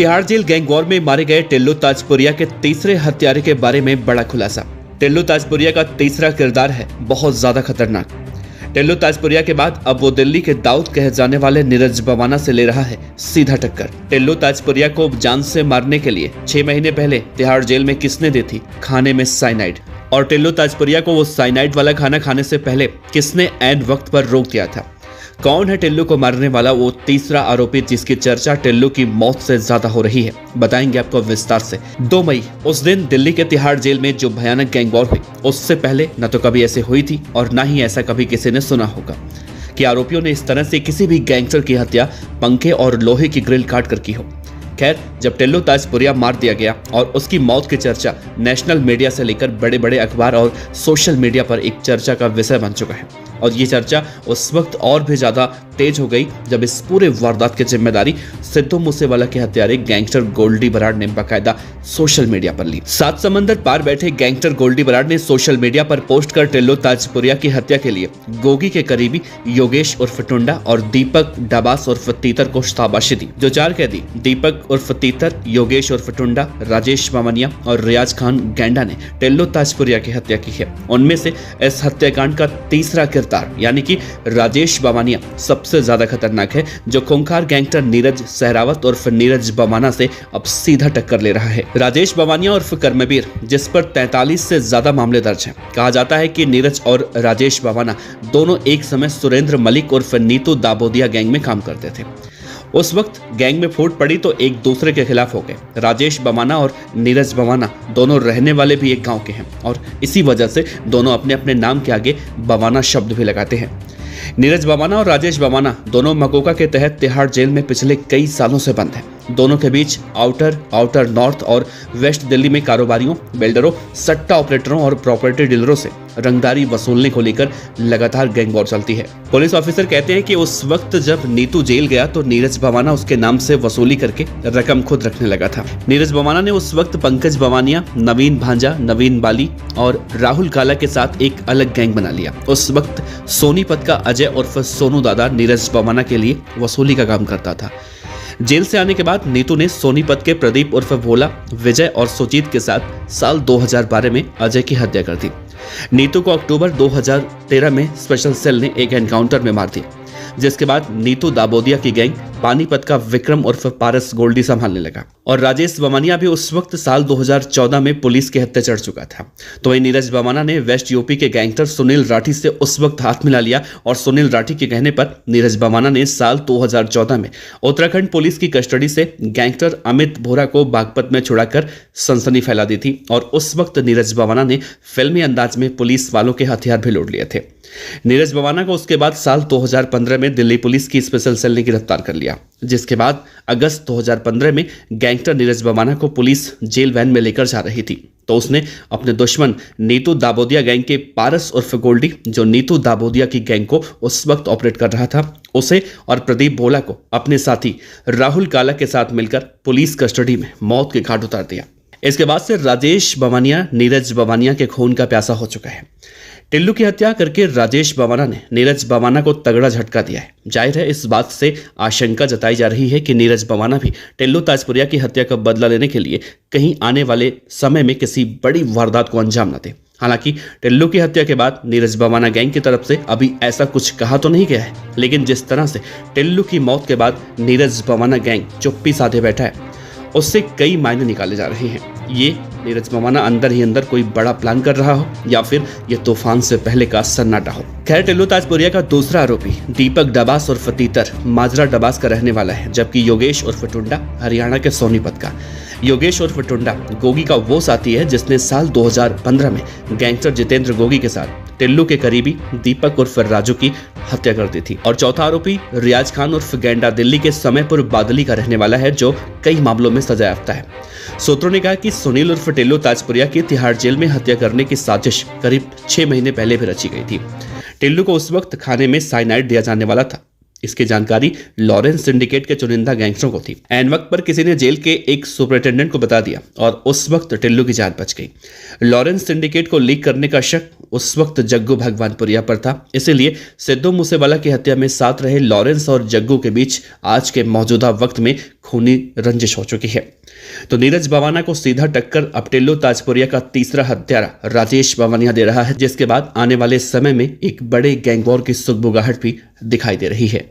Tihar jail gang war में मारे गए टिल्लू ताजपुरिया के तीसरे हत्यारे के बारे में बड़ा खुलासा। टिल्लू ताजपुरिया का तीसरा किरदार है बहुत ज्यादा खतरनाक। टिल्लू ताजपुरिया के बाद अब वो दिल्ली के दाऊद कहे जाने वाले नीरज बवाना से ले रहा है सीधा टक्कर। टिल्लू ताजपुरिया को जान से मारने के लिए 6 महीने पहले तिहाड़ जेल में किसने दी थी खाने में साइनाइड, और टिल्लू ताजपुरिया को वो साइनाइड वाला खाना खाने से पहले किसने ऐन वक्त पर रोक दिया था। कौन है टिल्लू को मारने वाला वो तीसरा आरोपी जिसकी चर्चा टिल्लू की मौत से ज्यादा हो रही है, बताएंगे आपको विस्तार से। 2 मई उस दिन दिल्ली के तिहाड़ जेल में जो भयानक गैंग वॉर हुई, उससे पहले न तो कभी ऐसे हुई थी और न ही ऐसा कभी किसी ने सुना होगा कि आरोपियों ने इस तरह से किसी भी गैंगस्टर की हत्या पंखे और लोहे की ग्रिल काट कर की हो। खैर, जब टिल्लू ताजपुरिया मार दिया गया और उसकी मौत की चर्चा नेशनल मीडिया से लेकर बड़े बड़े अखबार और सोशल मीडिया पर एक चर्चा का विषय बन चुका है, और ये चर्चा उस वक्त और भी ज्यादा तेज हो गई जब इस पूरे वारदात की जिम्मेदारी सिद्धू मूसेवाला के हत्यारे गैंगस्टर गोल्डी बराड़ ने बाकायदा सोशल मीडिया पर ली। 7 समंदर पार बैठे गैंगस्टर गोल्डी बराड़ ने सोशल मीडिया पर पोस्ट कर टिल्लू ताजपुरिया की हत्या के लिए गोगी के करीबी योगेश उर्फ टुंडा और दीपक डबास उर्फ तीतर को शाबाशी दी। जो 4 कैदी दीपक उर्फ तीतर, योगेश उर्फ टुंडा, राजेश बामनिया और रियाज खान गैंडा ने टिल्लू ताजपुरिया की हत्या की है। उनमें से इस हत्याकांड का तीसरा किरदार यानी कि राजेश बामनिया सबसे ज्यादा खतरनाक है, जो खूंखार गैंगस्टर नीरज सहरावत उर्फ नीरज बवाना से अब सीधा टक्कर ले रहा है। राजेश बामनिया उर्फ कर्मवीर, जिस पर 43 से ज्यादा मामले दर्ज हैं। कहा जाता है कि नीरज और राजेश बामना दोनों एक समय सुरेंद्र मलिक उर्फ नीतू दाबोदिया गैंग में काम करते थे। उस वक्त गैंग में फूट पड़ी तो एक दूसरे के खिलाफ हो गए। राजेश बवाना और नीरज बवाना दोनों रहने वाले भी एक गांव के हैं और इसी वजह से दोनों अपने अपने नाम के आगे बवाना शब्द भी लगाते हैं। नीरज बवाना और राजेश बवाना दोनों मकोका के तहत तिहाड़ जेल में पिछले कई सालों से बंद हैं। दोनों के बीच आउटर नॉर्थ और वेस्ट दिल्ली में कारोबारियों, बिल्डरों, सट्टा ऑपरेटरों और प्रॉपर्टी डीलरों से रंगदारी वसूलने को लेकर लगातार गैंग वॉर चलती है। पुलिस ऑफिसर कहते हैं कि उस वक्त जब नीतू जेल गया तो नीरज बवाना उसके नाम से वसूली करके रकम खुद रखने लगा था। नीरज बवाना ने उस वक्त पंकज बवानिया, नवीन भांजा, नवीन बाली और राहुल काला के साथ एक अलग गैंग बना लिया। उस वक्त सोनीपत का अजय उर्फ सोनू दादा नीरज बवाना के लिए वसूली का काम करता था। जेल से आने के बाद नीतू ने सोनीपत के प्रदीप उर्फ भोला, विजय और सुजीत के साथ साल 2012 में अजय की हत्या कर दी। नीतू को अक्टूबर 2013 में स्पेशल सेल ने एक एनकाउंटर में मार दिया, जिसके बाद नीतू दाबोदिया की गैंग पानीपत का विक्रम उर्फ पारस गोल्डी संभालने लगा, और राजेश बवानिया भी उस वक्त साल 2014 में पुलिस के हत्या चढ़ चुका था। तो वहीं नीरज बवाना ने वेस्ट यूपी के गैंगस्टर सुनील राठी से उस वक्त हाथ मिला लिया, और सुनील राठी के कहने पर नीरज बवाना ने साल 2014 में उत्तराखंड पुलिस की कस्टडी से गैंगस्टर अमित बोरा को बागपत में छुड़ाकर सनसनी फैला दी थी, और उस वक्त नीरज बवाना ने फिल्मी अंदाज में पुलिस वालों के हथियार भी लूट लिए थे। नीरज बवाना को उसके बाद साल 2015 में दिल्ली पुलिस की स्पेशल सेल ने गिरफ्तार कर लिया, जिसके बाद अगस्त 2015 में गैंगस्टर नीरज बवाना को पुलिस जेल वैन में लेकर जा रही थी, तो उसने अपने दुश्मन नीतू दाबोदिया गैंग के पारस उर्फ गोल्डी, जो नीतू दाबोदिया की गैंग को उस वक्त ऑपरेट कर रहा था, उसे और प्रदीप भोला को अपने साथी राहुल काला के साथ मिलकर पुलिस कस्टडी में मौत के घाट उतार दिया। इसके बाद से राजेश बवानिया नीरज बवानिया के खून का प्यासा हो चुका है। टिल्लू की हत्या करके राजेश बवाना ने नीरज बवाना को तगड़ा झटका दिया है। जाहिर है इस बात से आशंका जताई जा रही है कि नीरज बवाना भी टिल्लू ताजपुरिया की हत्या का बदला लेने के लिए कहीं आने वाले समय में किसी बड़ी वारदात को अंजाम न दे। हालांकि टिल्लू की हत्या के बाद नीरज बवाना गैंग की तरफ से अभी ऐसा कुछ कहा तो नहीं गया है, लेकिन जिस तरह से टिल्लू की मौत के बाद नीरज बवाना गैंग चुप्पी साधे बैठा है, उससे कई मायने निकाले जा रहे हैं। ये नीरज बवाना अंदर ही अंदर कोई बड़ा प्लान कर रहा हो, या फिर ये तूफान से पहले का सन्नाटा हो। खैर, टिल्लू ताजपुरिया का दूसरा आरोपी दीपक डबास उर्फ तीतर माजरा डबास का रहने वाला है, जबकि योगेश उर्फ टुंडा हरियाणा के सोनीपत का। योगेश उर्फ टुंडा गोगी का वो साथी है जिसने साल 2015 में गैंगस्टर जितेंद्र गोगी के साथ टिल्लू के करीबी दीपक उर्फ राजू की हत्या कर दी थी। और चौथा आरोपी रियाज खान उर्फ गैंडा दिल्ली के समयपुर बादली का रहने वाला है, जो कई मामलों में सजा याफ्ता है। सूत्रों ने कहा कि सुनील उर्फ टिल्लू ताजपुरिया की तिहाड़ जेल में हत्या करने की साजिश करीब 6 महीने पहले भी रची गई थी। टिल्लू को उस वक्त खाने में साइनाइड दिया जाने वाला था। इसकी जानकारी लॉरेंस सिंडिकेट के चुनिंदा गैंगस्टरों को थी। ऐन वक्त पर किसी ने जेल के एक सुपरिटेंडेंट को बता दिया और उस वक्त टिल्लू की जान बच गई। लॉरेंस सिंडिकेट को लीक करने का शक उस वक्त जग्गू भगवानपुरिया पर था, इसीलिए सिद्धू मूसेवाला की हत्या में साथ रहे लॉरेंस और जग्गू के बीच आज के मौजूदा वक्त में खूनी रंजिश हो चुकी है। तो नीरज बवाना को सीधा टक्कर अब टिल्लू ताजपुरिया का तीसरा हत्यारा राजेश बवानिया दे रहा है, जिसके बाद आने वाले समय में एक बड़े गैंग वॉर की सुगबुगाहट भी दिखाई दे रही है।